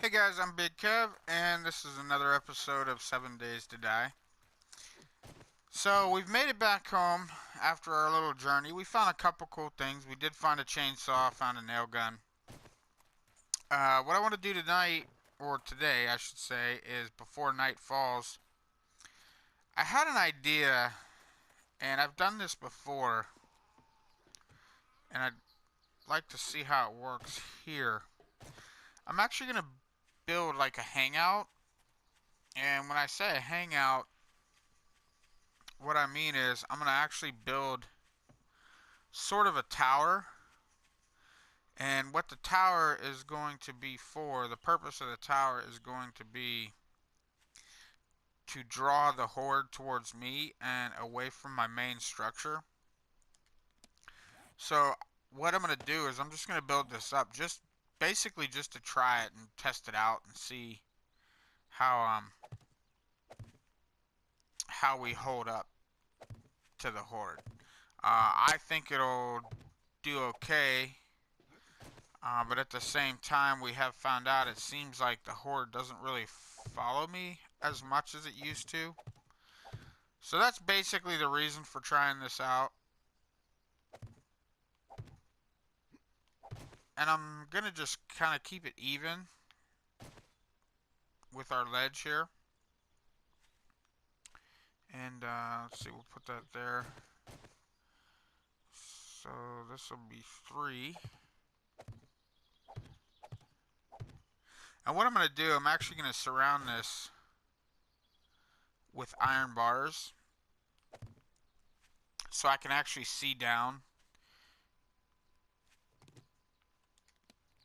Hey guys, I'm Big Kev, and this is another episode of 7 Days to Die. So, we've made it back home after our little journey. We found a couple cool things. We did find a chainsaw, found a nail gun. What I want to do tonight, or today I should say, is before night falls. I had an idea, and I've done this before, and I'd like to see how it works here. I'm actually going to build like a hangout, and when I say a hangout, what I mean is I'm going to actually build sort of a tower. And what the tower is going to be for, the purpose of the tower is going to be to draw the horde towards me and away from my main structure. So what I'm going to do is I'm just going to build this up just basically just to try it and test it out and see how we hold up to the horde. I think it'll do okay, but at the same time we have found out it seems like the horde doesn't really follow me as much as it used to. So that's basically the reason for trying this out. And I'm gonna just kind of keep it even with our ledge here. And let's see, we'll put that there. So this will be 3. And what I'm going to do, I'm actually going to surround this with iron bars so I can actually see down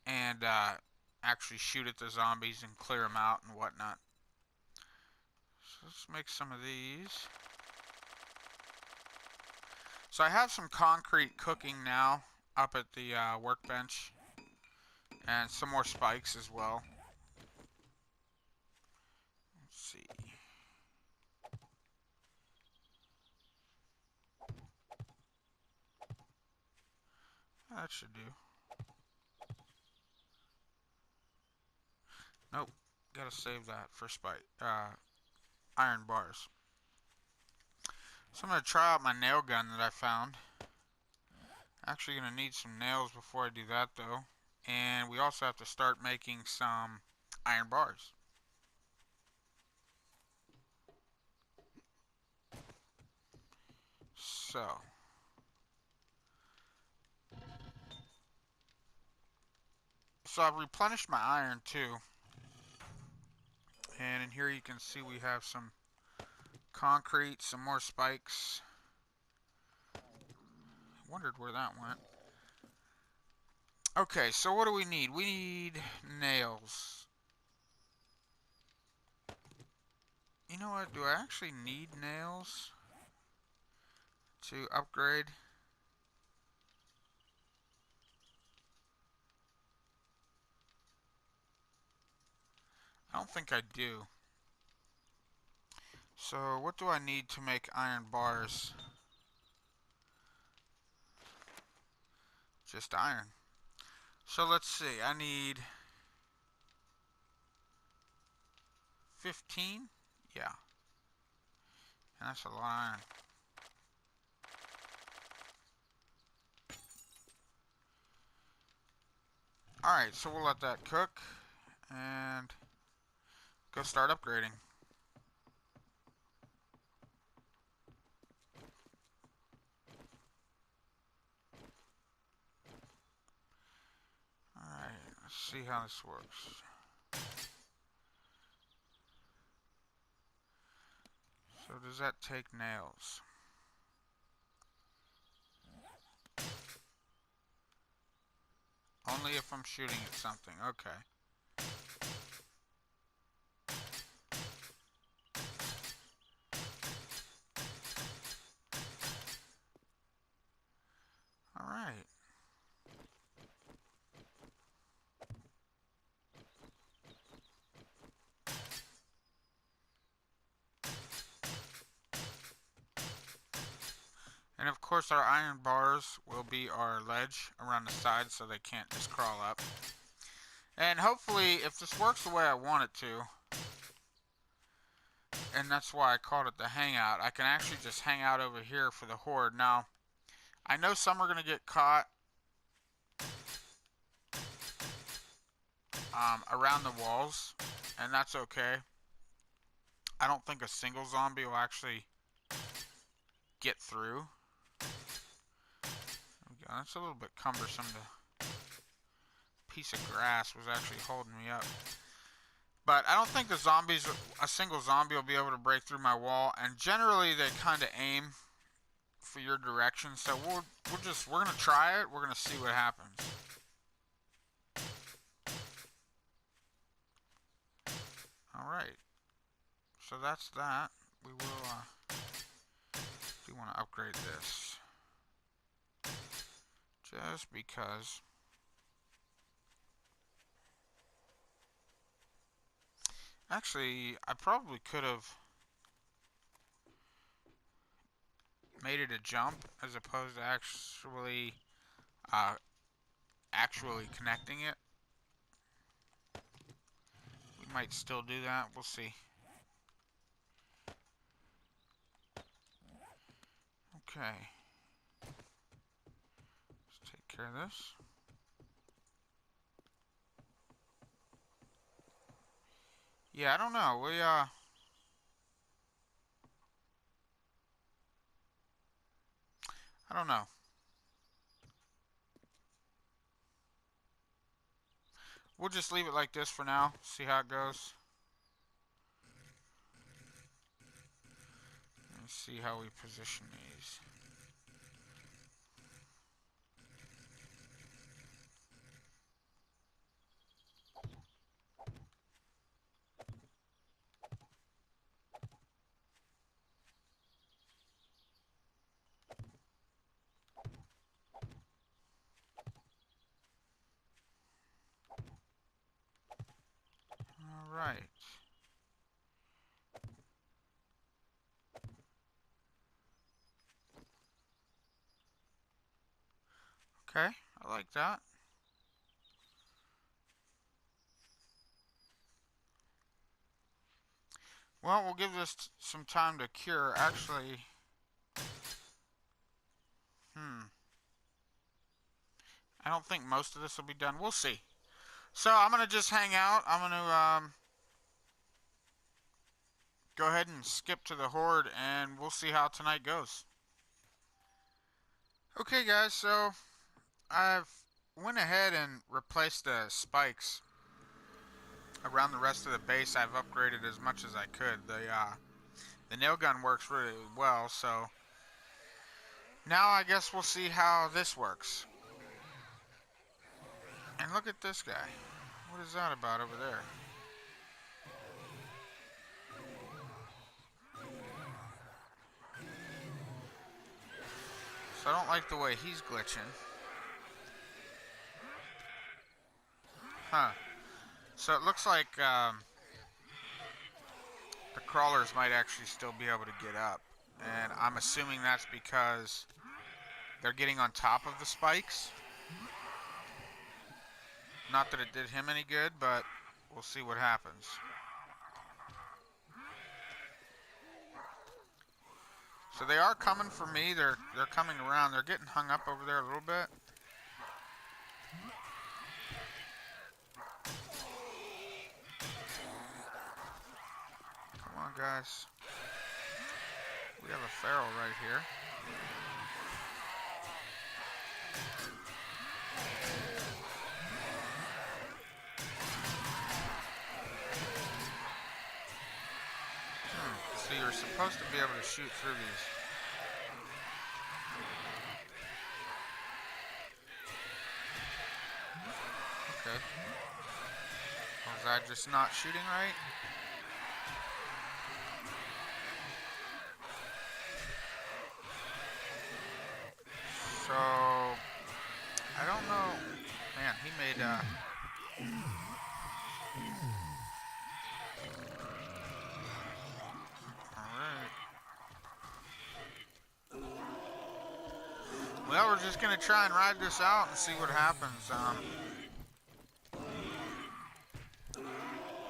and actually shoot at the zombies and clear them out and whatnot. So let's make some of these. So I have some concrete cooking now up at the workbench and some more spikes as well. Let's see. That should do. Nope. Gotta save that for spike. Iron bars. So I'm going to try out my nail gun that I found. Actually going to need some nails before I do that though. And we also have to start making some iron bars. So I've replenished my iron too. And in here you can see we have some concrete, some more spikes. Wondered where that went. Okay, so what do we need? We need nails. You know what? Do I actually need nails to upgrade? I don't think I do. So what do I need to make iron bars? Just iron. So let's see. I need 15? Yeah. And that's a lot of iron. Alright, so we'll let that cook and go start upgrading. Alright, let's see how this works. So does that take nails? Only if I'm shooting at something. Okay. Alright. And of course our iron bars will be our ledge around the side so they can't just crawl up. And hopefully, if this works the way I want it to, and that's why I called it the hangout, I can actually just hang out over here for the horde. Now, I know some are going to get caught around the walls, and that's okay. I don't think a single zombie will actually get through. That's a little bit cumbersome. The piece of grass was actually holding me up. But I don't think a single zombie will be able to break through my wall. And generally, they kind of aim for your direction. So we're gonna try it. We're gonna see what happens. All right. So that's that. We will. Do want to upgrade this, just because. Actually, I probably could have made it a jump as opposed to actually connecting it. We might still do that. We'll see. Okay. Let's take care of this. Yeah, I don't know. I don't know. We'll just leave it like this for now. See how it goes. Let's see how we position these. All right. Okay, I like that. Well, we'll give this some time to cure. Actually, I don't think most of this will be done. We'll see. So I'm gonna just hang out. I'm gonna go ahead and skip to the horde, and we'll see how tonight goes. Okay, guys. So I've went ahead and replaced the spikes around the rest of the base. I've upgraded as much as I could. The nail gun works really well, so now I guess we'll see how this works. And look at this guy. What is that about over there? So I don't like the way he's glitching. Huh. So it looks like the crawlers might actually still be able to get up. And I'm assuming that's because they're getting on top of the spikes. Not that it did him any good, but we'll see what happens. So they are coming for me. They're coming around. They're getting hung up over there a little bit. Come on, guys. We have a feral right here. So you're supposed to be able to shoot through these. Okay. Was I just not shooting right? So I don't know. Man, he made Well, we're just gonna try and ride this out and see what happens.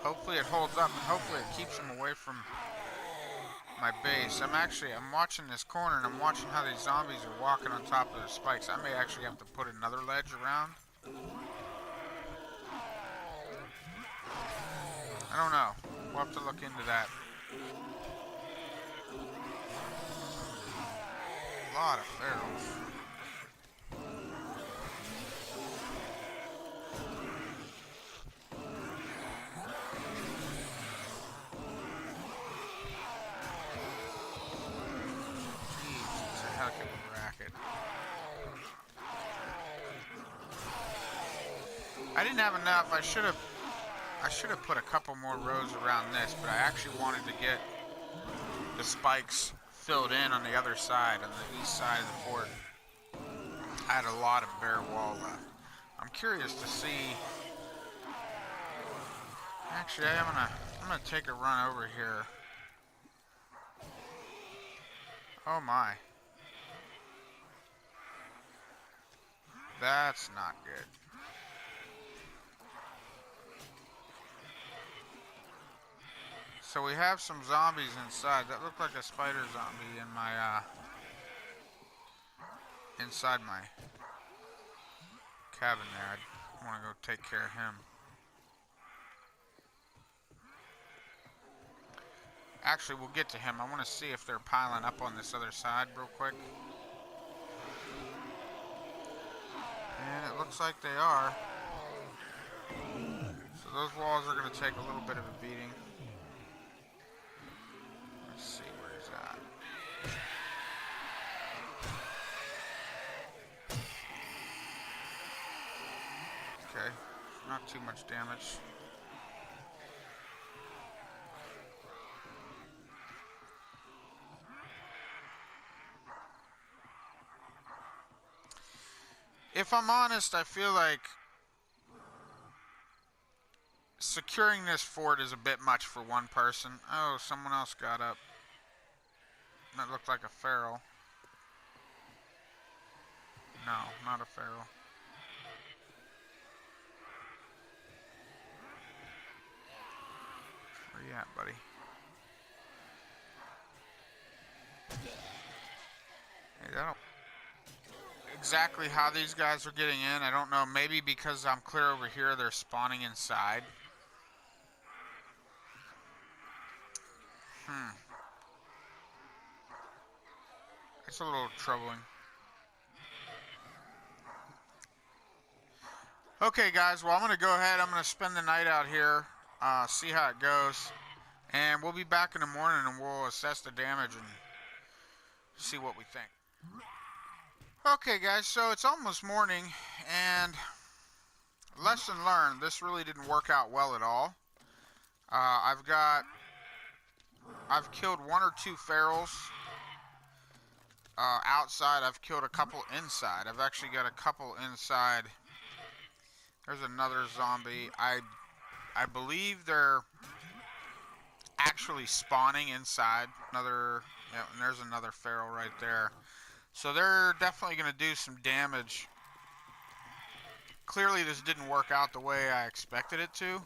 Hopefully it holds up, and hopefully it keeps them away from my base. I'm watching this corner, and I'm watching how these zombies are walking on top of the spikes. I may actually have to put another ledge around. I don't know. We'll have to look into that. A lot of ferals. Heck of a racket. I didn't have enough. I should have put a couple more rows around this, but I actually wanted to get the spikes filled in on the other side, on the east side of the fort. I had a lot of bare wall left. I'm curious to see. Actually, I'm gonna take a run over here. Oh my. That's not good. So we have some zombies inside. That looked like a spider zombie in my inside my cabin there. I want to go take care of him. Actually, we'll get to him. I want to see if they're piling up on this other side real quick. And it looks like they are. So those walls are going to take a little bit of a beating. Let's see where he's at. Okay, not too much damage. If I'm honest, I feel like securing this fort is a bit much for one person. Oh, someone else got up. That looked like a feral. No, not a feral. Where you at, buddy? Hey, that'll... Exactly how these guys are getting in, I don't know. Maybe because I'm clear over here, they're spawning inside. It's a little troubling. Okay, guys, well, I'm going to go ahead. I'm going to spend the night out here, see how it goes. And we'll be back in the morning, and we'll assess the damage and see what we think. Okay, guys, so it's almost morning, and lesson learned, this really didn't work out well at all. I've killed one or two ferals outside. I've killed a couple inside. I've actually got a couple inside. There's another zombie. I believe they're actually spawning inside. Yeah, and there's another feral right there. So they're definitely going to do some damage. Clearly this didn't work out the way I expected it to.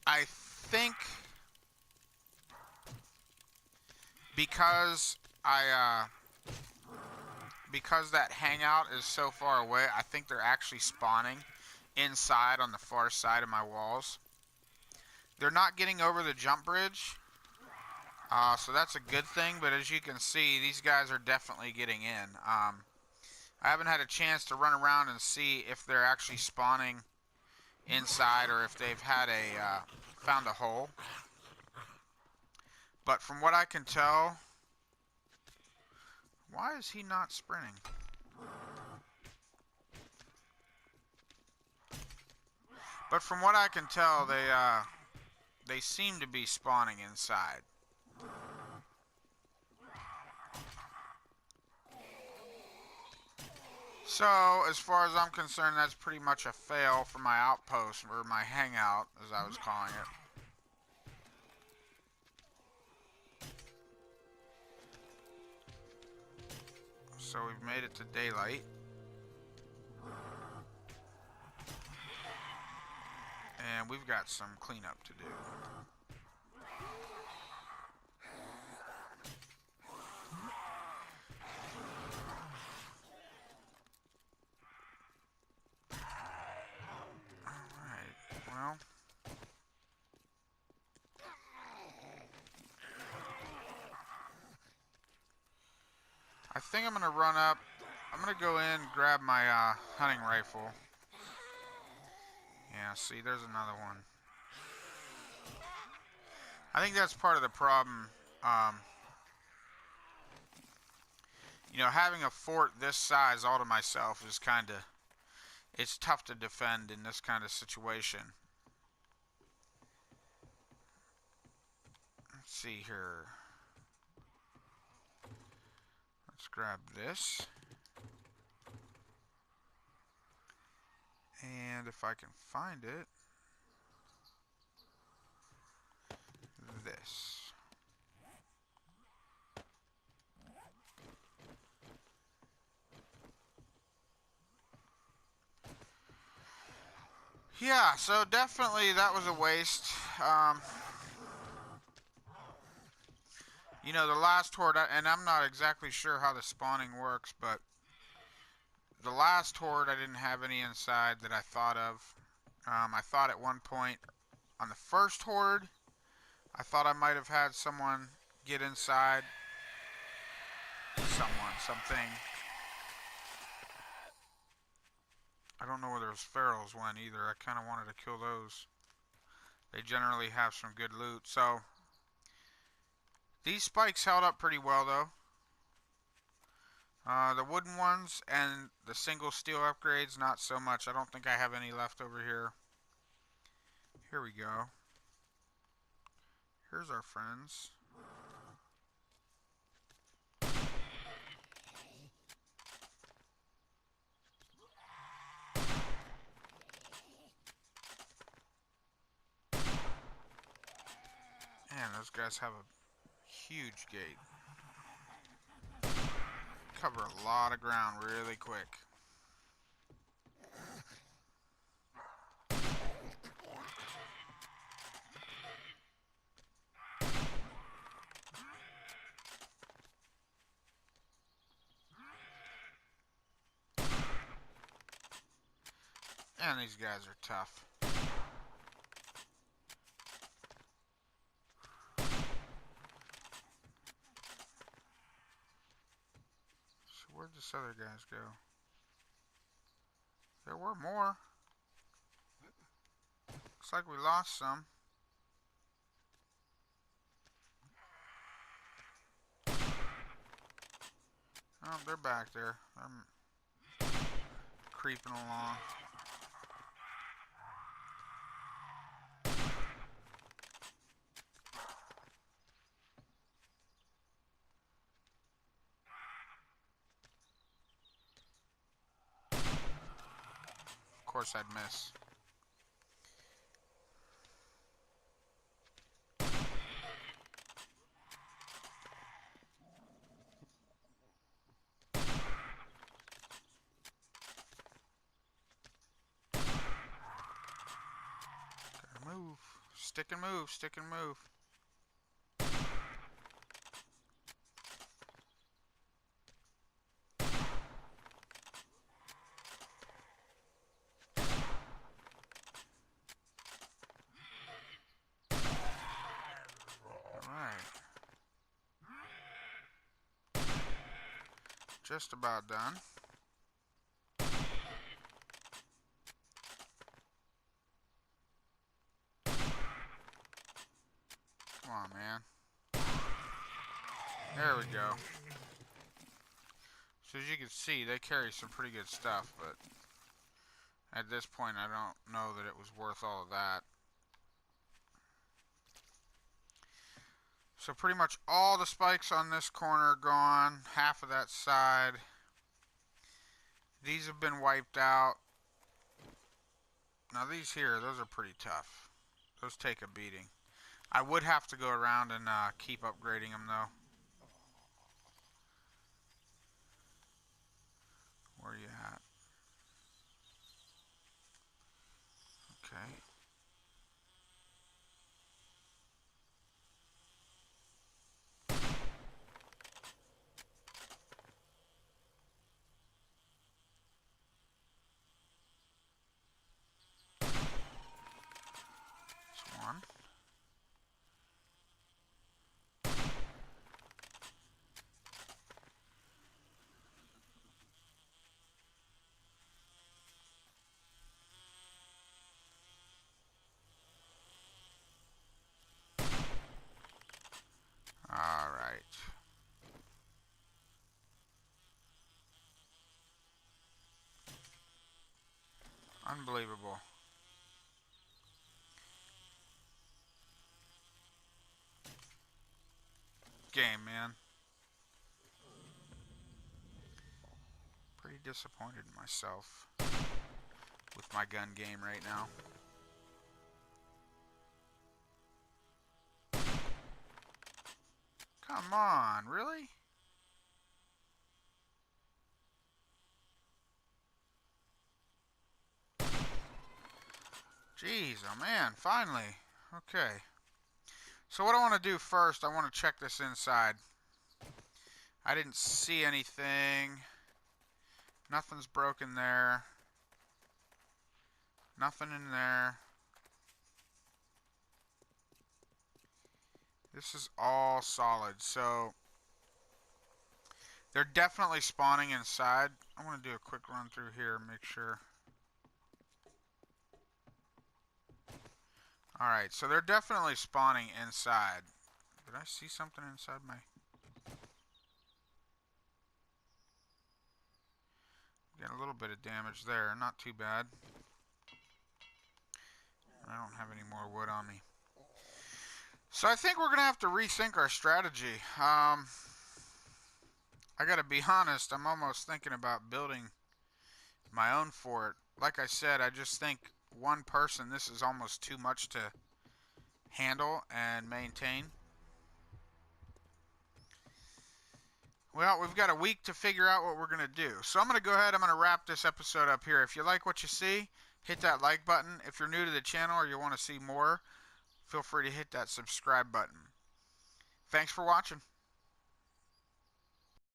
I think because because that hangout is so far away, I think they're actually spawning inside on the far side of my walls. They're not getting over the jump bridge, so that's a good thing, but as you can see, these guys are definitely getting in. I haven't had a chance to run around and see if they're actually spawning inside or if they've had found a hole. But from what I can tell, why is he not sprinting? But from what I can tell, they seem to be spawning inside. So, as far as I'm concerned, that's pretty much a fail for my outpost, or my hangout, as I was calling it. So we've made it to daylight. And and we've got some cleanup to do. Alright, well. I think I'm gonna run up. I'm gonna go in and grab my hunting rifle. Yeah, see, there's another one. I think that's part of the problem. You know, having a fort this size all to myself is kind of, it's tough to defend in this kind of situation. Let's see here. Let's grab this. And if I can find it, this. Yeah, so definitely that was a waste. You know, the last horde, and I'm not exactly sure how the spawning works, but the last horde I didn't have any inside that I thought of. I thought at one point on the first horde, I thought I might have had someone get inside. Something. I don't know where those ferals went either. I kind of wanted to kill those. They generally have some good loot. So, these spikes held up pretty well though. The wooden ones and the single steel upgrades, not so much. I don't think I have any left over here. Here we go. Here's our friends. Man, those guys have a huge gate. Cover a lot of ground really quick. And these guys are tough. So where'd this other guys go? There were more. Looks like we lost some. Oh, they're back there. They're creeping along. Of course I'd miss. Gotta move. Stick and move, stick and move. Just about done. Come on, man. There we go. So as you can see, they carry some pretty good stuff, but at this point I don't know that it was worth all of that. So pretty much all the spikes on this corner are gone. Half of that side. These have been wiped out. Now these here, those are pretty tough. Those take a beating. I would have to go around and keep upgrading them though. Where are you at? Okay. Unbelievable. Game, man. Pretty disappointed in myself with my gun game right now. Come on, really? Jeez, oh man, finally. Okay. So what I want to do first, I want to check this inside. I didn't see anything. Nothing's broken there. Nothing in there. This is all solid, so they're definitely spawning inside. I want to do a quick run through here and make sure. Alright, so they're definitely spawning inside. Did I see something inside my... Got a little bit of damage there, not too bad. I don't have any more wood on me. So I think we're going to have to rethink our strategy. I got to be honest, I'm almost thinking about building my own fort. Like I said, I just think one person, this is almost too much to handle and maintain. Well, we've got a week to figure out what we're going to do. So I'm going to go ahead, I'm going to wrap this episode up here. If you like what you see, hit that like button. If you're new to the channel or you want to see more, feel free to hit that subscribe button. Thanks for watching.